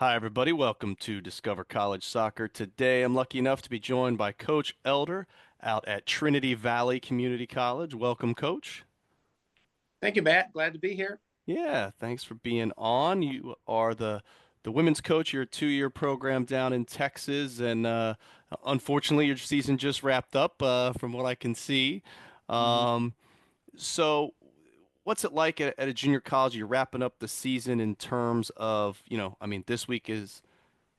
Hi, everybody. Welcome to Discover College Soccer. Today, I'm lucky enough to be joined by Coach Elder out at Trinity Valley Community College. Welcome, Coach. Thank you, Matt. Glad to be here. Yeah, thanks for being on. You are the women's coach. You're a two-year program down in Texas, and unfortunately, your season just wrapped up, from what I can see. Mhm. Um, so, what's it like at a junior college? You're wrapping up the season in terms of, I mean, this week is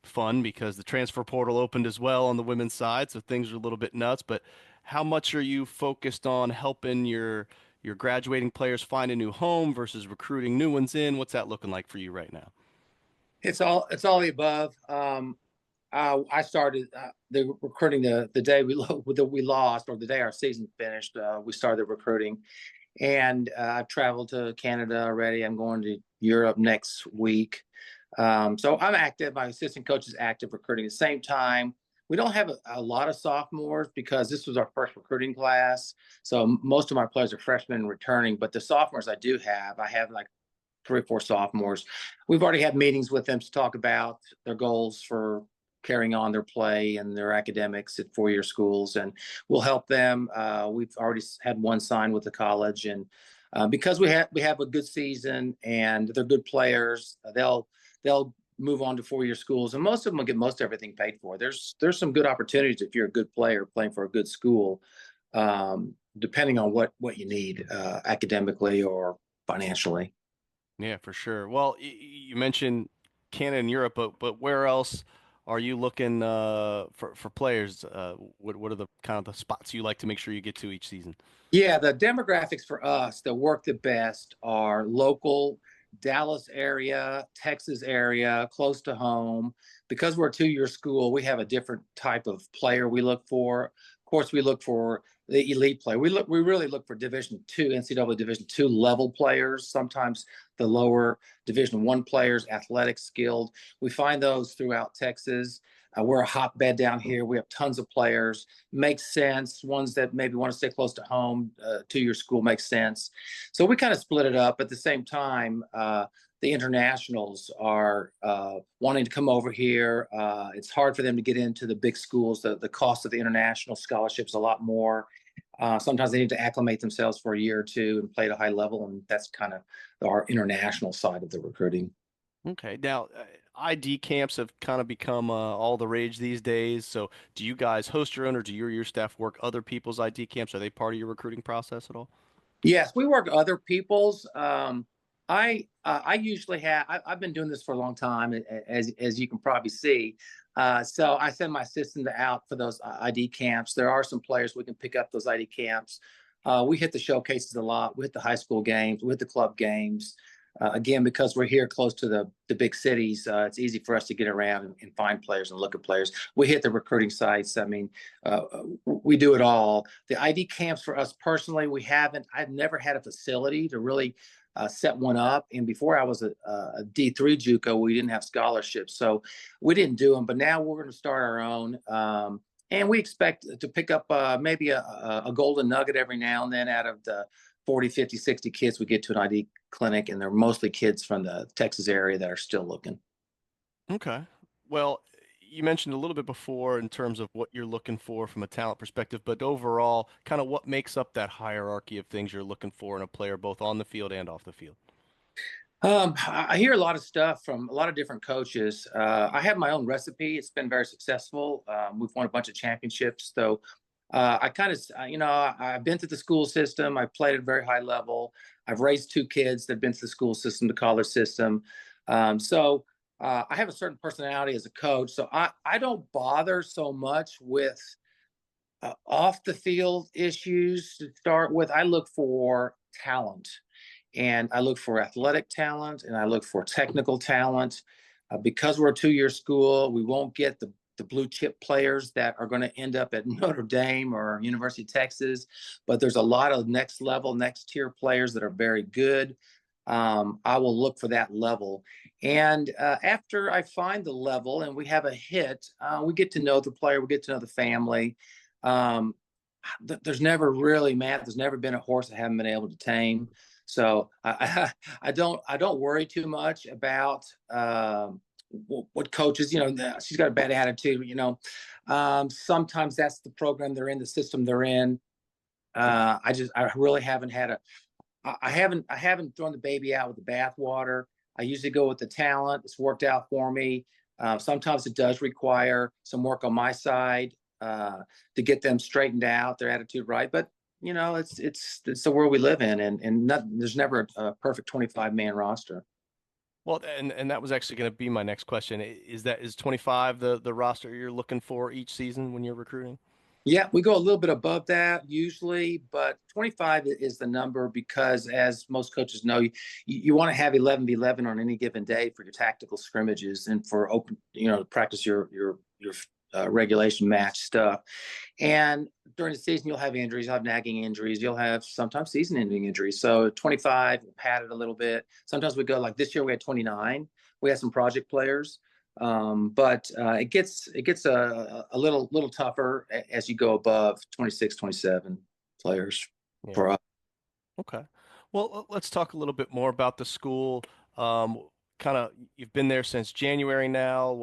fun because the transfer portal opened as well on the women's side, so things are a little bit nuts. But how much are you focused on helping your graduating players find a new home versus recruiting new ones in? What's that looking like for you right now? It's all the above. I started the recruiting the day we lost, or the day our season finished. We started recruiting, and I've traveled to Canada already. I'm going to Europe next week. So I'm active. My assistant coach is active recruiting. At the same time, we don't have a lot of sophomores because this was our first recruiting class. So most of my players are freshmen and returning. But the sophomores I have like 3 or 4 sophomores. We've already had meetings with them to talk about their goals for carrying on their play and their academics at four-year schools, and we'll help them. We've already had one sign with the college, and because we have a good season and they're good players, they'll move on to four-year schools, and most of them will get most everything paid for. There's some good opportunities if you're a good player playing for a good school, depending on what you need academically or financially. Yeah, for sure. Well, you mentioned Canada and Europe, but where else are you looking for players? What are the kind of the spots you like to make sure you get to each season? Yeah, the demographics for us that work the best are local, Dallas area, Texas area, close to home. Because we're a two-year school, we have a different type of player we look for. Of course, we look for the elite player. We really look for Division two, NCAA Division two level players. Sometimes the lower Division one players, athletic, skilled. We find those throughout Texas. We're a hotbed down here. We have tons of players. Makes sense. Ones that maybe want to stay close to home, to your school, makes sense. So we kind of split it up. At the same time, the internationals are wanting to come over here. It's hard for them to get into the big schools. The cost of the international scholarships a lot more. Sometimes they need to acclimate themselves for a year or two and play at a high level, and that's kind of our international side of the recruiting. Okay. Now, ID camps have kind of become all the rage these days. So, do you guys host your own, or do you or your staff work other people's ID camps? Are they part of your recruiting process at all? Yes, we work other people's. I usually have. I've been doing this for a long time, as you can probably see. So I send my assistant out for those ID camps. There are some players we can pick up those ID camps. We hit the showcases a lot. We hit the high school games. We hit the club games. Again, because we're here close to the big cities, it's easy for us to get around and find players and look at players. We hit the recruiting sites. I mean, we do it all. The ID camps for us personally, I've never had a facility to really set one up. And before I was a D3 JUCO, we didn't have scholarships. So we didn't do them. But now we're going to start our own. And we expect to pick up maybe a golden nugget every now and then out of the 40, 50, 60 kids we get to an ID clinic. And they're mostly kids from the Texas area that are still looking. Okay. Well, you mentioned a little bit before in terms of what you're looking for from a talent perspective, but overall, kind of what makes up that hierarchy of things you're looking for in a player, both on the field and off the field? I hear a lot of stuff from a lot of different coaches. I have my own recipe. It's been very successful. We've won a bunch of championships. So I kind of, I've been to the school system. I played at a very high level. I've raised two kids that've been to the school system, the college system. I have a certain personality as a coach. So I don't bother so much with off the field issues to start with. I look for talent, and I look for athletic talent, and I look for technical talent. Because we're a two-year school, we won't get the blue chip players that are going to end up at Notre Dame or University of Texas, but there's a lot of next level, next tier players that are very good. I will look for that level. And after I find the level and we have a hit, we get to know the player, we get to know the family. Um, there's never really, Matt, there's never been a horse I haven't been able to tame. So I don't worry too much about what coaches, she's got a bad attitude. Sometimes that's the program they're in, the system they're in. I really haven't had a I haven't thrown the baby out with the bathwater. I usually go with the talent. It's worked out for me. Sometimes it does require some work on my side to get them straightened out, their attitude right. But it's the world we live in, and there's never a perfect 25-man roster. Well, and that was actually going to be my next question. Is 25 the roster you're looking for each season when you're recruiting? Yeah, we go a little bit above that usually, but 25 is the number because, as most coaches know, you want to have 11v11 on any given day for your tactical scrimmages and for open, to practice your regulation match stuff. And during the season, you'll have injuries, you'll have nagging injuries, you'll have sometimes season-ending injuries. So 25, padded a little bit. Sometimes we go like this year, we had 29. We had some project players. But it gets a little tougher as you go above 26, 27 players Yeah. for us. Okay. Well, let's talk a little bit more about the school. Kind of, you've been there since January now.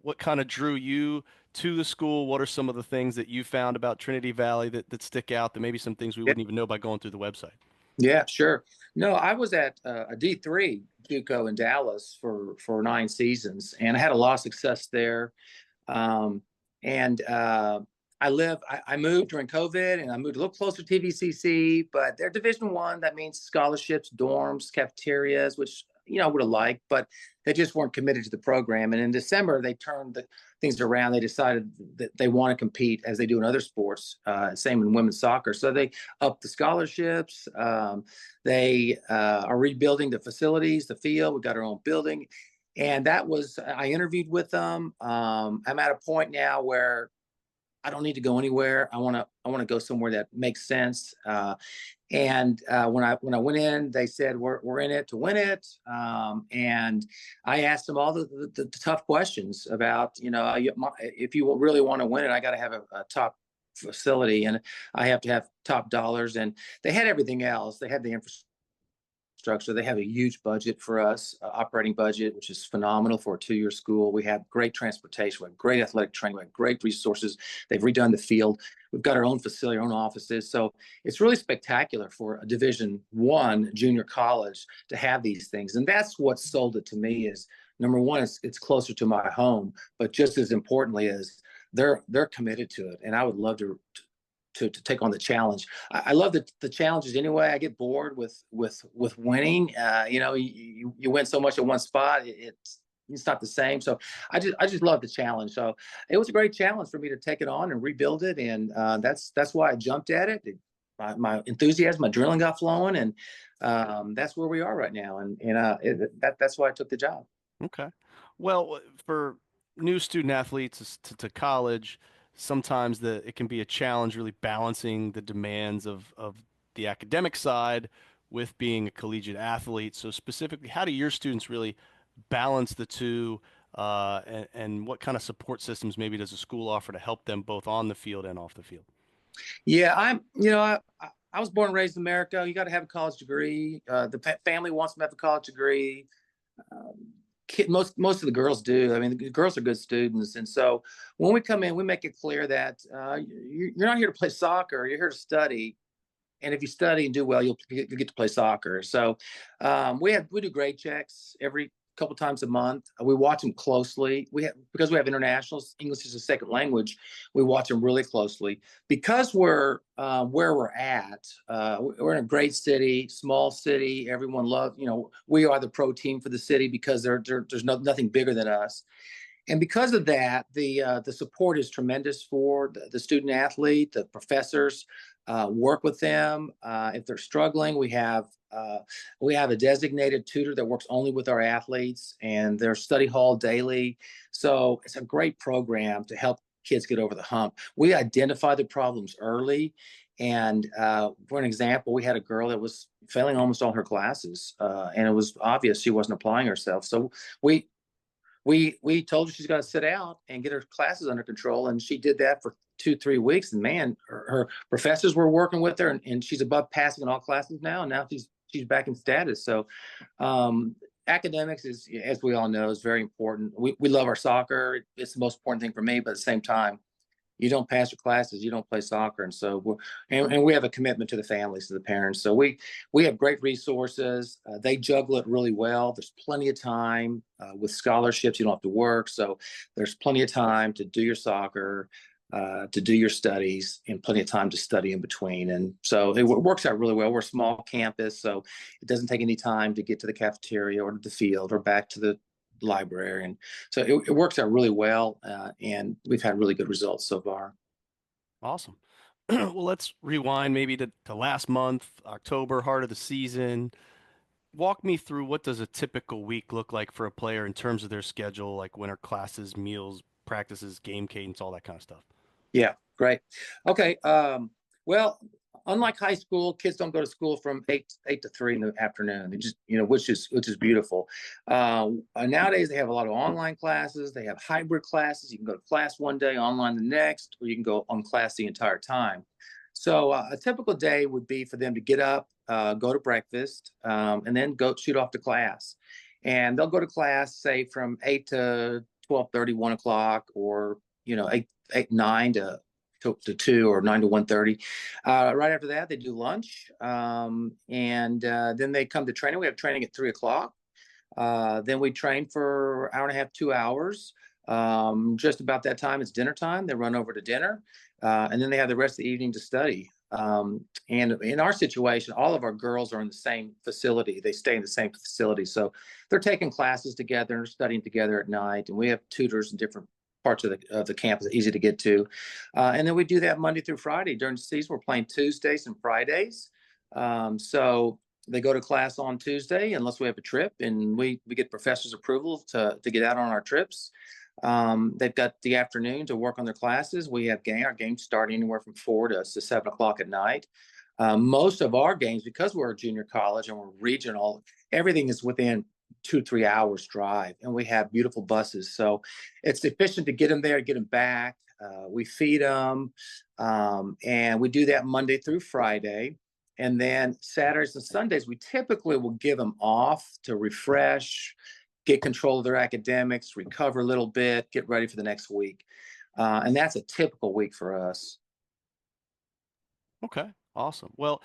What kind of drew you to the school? What are some of the things that you found about Trinity Valley that stick out that maybe some things we Yeah, wouldn't even know by going through the website? yeah, sure. No, I was at a D3 JUCO in Dallas for 9 seasons, and I had a lot of success there. Um, and I moved during COVID, and I moved a little closer to TVCC, but they're Division 1. That means scholarships, dorms, cafeterias, which I would have liked, but they just weren't committed to the program. And in December, they turned things around. They decided that they want to compete as they do in other sports. Same in women's soccer. So they upped the scholarships. They are rebuilding the facilities, the field. We got our own building. And I interviewed with them. I'm at a point now where I don't need to go anywhere. I want to go somewhere that makes sense. And when I went in, they said we're in it to win it. And I asked them all the tough questions about if you really want to win it, I got to have a top facility, and I have to have top dollars. And they had everything else. They had the infrastructure. They have a huge budget for us, operating budget, which is phenomenal for a 2-year school. We have great transportation, we have great athletic training, we have great resources. They've redone the field. We've got our own facility, our own offices. So it's really spectacular for a Division 1 junior college to have these things. And that's what sold it to me is, number one, it's closer to my home, but just as importantly is they're committed to it. And I would love to take on the challenge. I love the challenges anyway. I get bored with winning. You win so much at one spot, it's not the same. So I just love the challenge. So it was a great challenge for me to take it on and rebuild it, and that's why I jumped at it. My enthusiasm, my adrenaline got flowing, and that's where we are right now. That's why I took the job. Okay. Well, for new student athletes to college, sometimes it can be a challenge really balancing the demands of the academic side with being a collegiate athlete. So specifically, how do your students really balance the two, and what kind of support systems maybe does a school offer to help them both on the field and off the field? Yeah, I was born and raised in America. You got to have a college degree. The family wants them to have a college degree. Um, most of the girls do. I mean, the girls are good students, and so when we come in, we make it clear that you're not here to play soccer. You're here to study, and if you study and do well, you'll get to play soccer. So we do grade checks every couple times a month. We watch them closely. Because we have internationals, English is a second language. We watch them really closely because we're where we're at. We're in a great city, small city. Everyone loves. We are the pro team for the city because there's nothing bigger than us. And because of that, the support is tremendous for the student athlete. The professors work with them if they're struggling. We have a designated tutor that works only with our athletes, and their study hall daily. So it's a great program to help kids get over the hump. We identify the problems early. And for an example, we had a girl that was failing almost all her classes, and it was obvious she wasn't applying herself. So we we told her she's got to sit out and get her classes under control, and she did that for 2-3 weeks. And man, her professors were working with her, and she's above passing in all classes now. And now she's back in status. So academics is, as we all know, is very important. We love our soccer. It's the most important thing for me, but at the same time, you don't pass your classes, you don't play soccer. And so and we have a commitment to the families, to the parents. So we have great resources. They juggle it really well. There's plenty of time with scholarships. You don't have to work. So there's plenty of time to do your soccer, to do your studies, and plenty of time to study in between. And so it works out really well. We're a small campus, so it doesn't take any time to get to the cafeteria or to the field or back to the library. And so it works out really well, and we've had really good results so far. Awesome. Well, let's rewind maybe to last month, October, heart of the season. Walk me through what does a typical week look like for a player in terms of their schedule, like winter classes, meals, practices, game cadence, all that kind of stuff. Yeah, great. Okay. Well, unlike high school, kids don't go to school from eight to 3 in the afternoon. They just, which is beautiful. Nowadays, they have a lot of online classes. They have hybrid classes. You can go to class one day, online the next, or you can go on class the entire time. So a typical day would be for them to get up, go to breakfast, and then go shoot off to class. And they'll go to class, say from 8 to 12:30, 1 o'clock, or 9 to 2, or 9 to 1:30. Right after that, they do lunch, and then they come to training. We have training at 3 o'clock. Then we train for an hour and a half, 2 hours. Just about that time, it's dinner time. They run over to dinner, and then they have the rest of the evening to study. And in our situation, all of our girls are in the same facility. They stay in the same facility. So they're taking classes together and studying together at night. And we have tutors in different parts of the campus, easy to get to. And then we do that Monday through Friday. During the season, we're playing Tuesdays and Fridays. So they go to class on Tuesday unless we have a trip, and we get professors' approval to get out on our trips. They've got the afternoon to work on their classes. We have our games start anywhere from 4 to 7 o'clock at night. Most of our games, because we're a junior college and we're regional, everything is within 2 3 hours drive, and we have beautiful buses, so it's efficient to get them there, get them back. We feed them, and we do that Monday through Friday. And then Saturdays and Sundays, we typically will give them off to refresh, get control of their academics, recover a little bit, get ready for the next week. And that's a typical week for us. Okay, awesome. Well,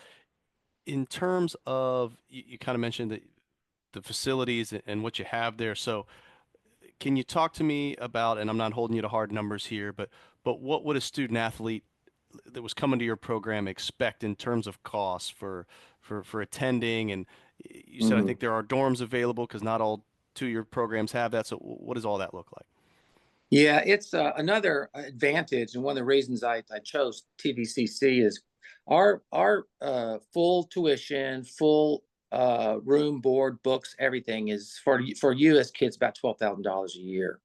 in terms of you kind of mentioned the facilities and what you have there. So can you talk to me about, and I'm not holding you to hard numbers here, but what would a student athlete that was coming to your program expect in terms of costs for attending? And you said I Mhm. think there are dorms available because not all two-year programs have that. So what does all that look like? Yeah, it's another advantage, and one of the reasons I chose TVCC is our full tuition, full room, board, books, everything is for you as kids about $12,000 a year.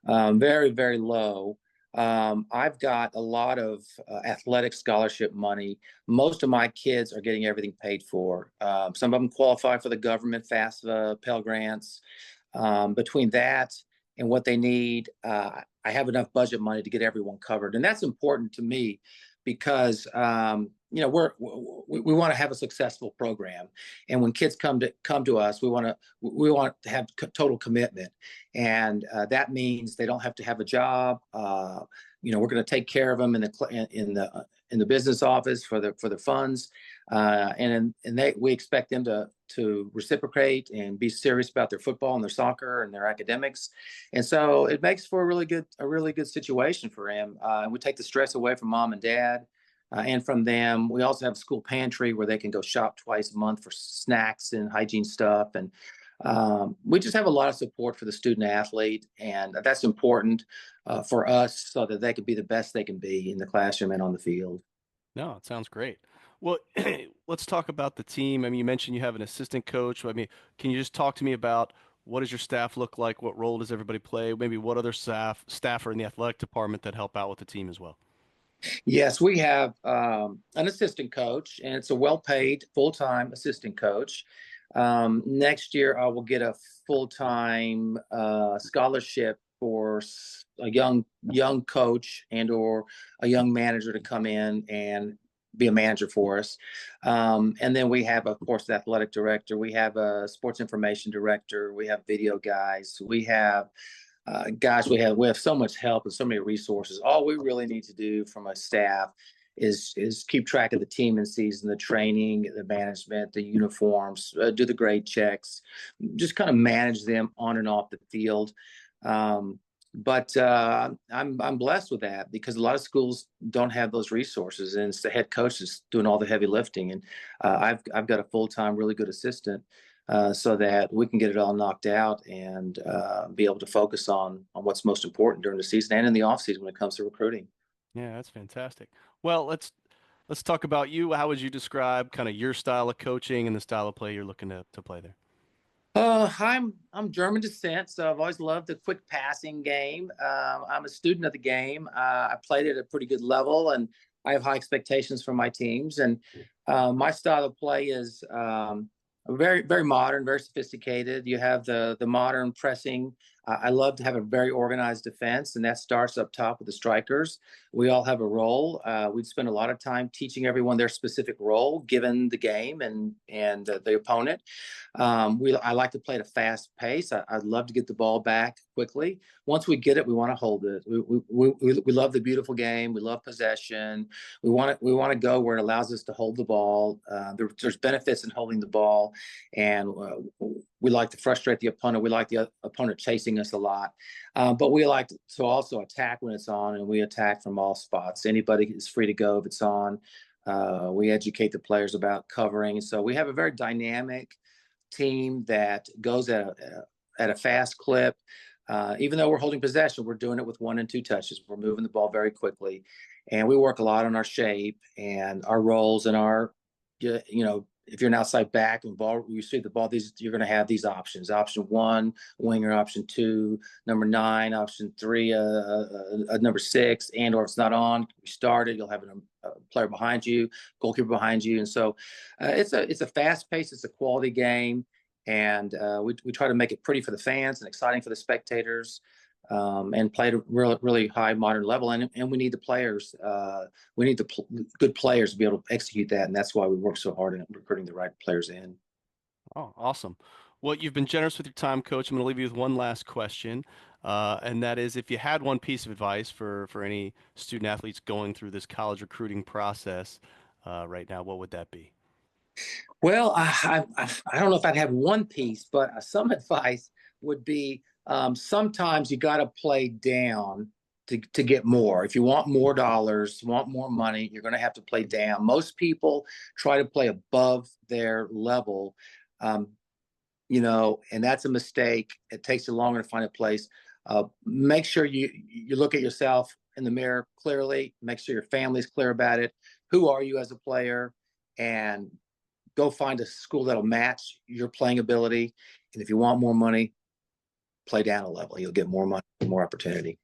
Very, very low. I've got a lot of athletic scholarship money. Most of my kids are getting everything paid for. Some of them qualify for the government FAFSA, Pell Grants. Between that and what they need, I have enough budget money to get everyone covered, and that's important to me because we want to have a successful program, and when kids come to us, we want to have total commitment, and that means they don't have to have a job. We're going to take care of them in the business office for the funds, and we expect them to reciprocate and be serious about their football and their soccer and their academics. And so it makes for a really good situation for him. And we take the stress away from mom and dad, and from them. We also have a school pantry where they can go shop twice a month for snacks and hygiene stuff. And we just have a lot of support for the student athlete, and that's important for us so that they can be the best they can be in the classroom and on the field. No, it sounds great. Well, let's talk about the team. I mean, you mentioned you have an assistant coach. I mean, can you just talk to me about what does your staff look like? What role does everybody play? Maybe what other staff are in the athletic department that help out with the team as well? Yes, we have an assistant coach, and it's a well-paid full-time assistant coach. Next year, I will get a full-time scholarship for a young coach and or a young manager to come in and be a manager for us. And then we have, of course, the athletic director. We have a sports information director. We have video guys. We have gosh, we have so much help and so many resources. All we really need to do from a staff is keep track of the team in season, the training, the management, the uniforms, do the grade checks, just kind of manage them on and off the field. But I'm blessed with that because a lot of schools don't have those resources, and it's the head coach that's doing all the heavy lifting. And I've got a full time, really good assistant, so that we can get it all knocked out and be able to focus on what's most important during the season and in the off season when it comes to recruiting. Yeah, that's fantastic. Well, let's talk about you. How would you describe kind of your style of coaching and the style of play you're looking to play there? I'm German descent, so I've always loved the quick passing game. I'm a student of the game. I played at a pretty good level, and I have high expectations for my teams. And my style of play is very, very modern, very sophisticated. You have the modern pressing. I love to have a very organized defense, and that starts up top with the strikers. We all have a role. We spend a lot of time teaching everyone their specific role, given the game and the opponent. I like to play at a fast pace. I'd love to get the ball back quickly. Once we get it, we want to hold it. We love the beautiful game. We love possession. We want to go where it allows us to hold the ball. There's benefits in holding the ball, and we like to frustrate the opponent. We like the opponent chasing us a lot, but we like to also attack when it's on, and we attack from all spots. Anybody is free to go if it's on. We educate the players about covering, so we have a very dynamic team that goes at a fast clip. Even though we're holding possession, we're doing it with 1 and 2 touches. We're moving the ball very quickly, and we work a lot on our shape and our roles and our, if you're an outside back and ball, you see the ball, you're going to have these options: option one, winger; option two, number nine; option three, number six; and or if it's not on, we started. You'll have a player behind you, goalkeeper behind you, and so it's a fast pace, it's a quality game, and we try to make it pretty for the fans and exciting for the spectators, and play at a really, really high modern level. And we need the players. We need good players to be able to execute that, and that's why we work so hard in recruiting the right players in. Oh, awesome. Well, you've been generous with your time, Coach. I'm going to leave you with one last question, and that is, if you had one piece of advice for any student athletes going through this college recruiting process right now, what would that be? Well, I don't know if I'd have one piece, but some advice would be sometimes you got to play down to get more. If you want more dollars, want more money, you're going to have to play down. Most people try to play above their level, um, and that's a mistake. It takes you longer to find a place. Make sure you look at yourself in the mirror clearly. Make sure your family's clear about it. Who are you as a player? And go find a school that'll match your playing ability. And if you want more money, play down a level. You'll get more money, more opportunity.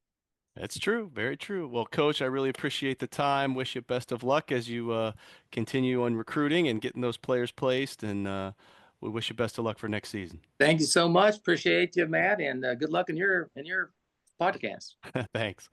That's true. Very true. Well, Coach, I really appreciate the time. Wish you best of luck as you continue on recruiting and getting those players placed, and we wish you best of luck for next season. Thank you so much. Appreciate you, Matt, and good luck in your podcast. Thanks.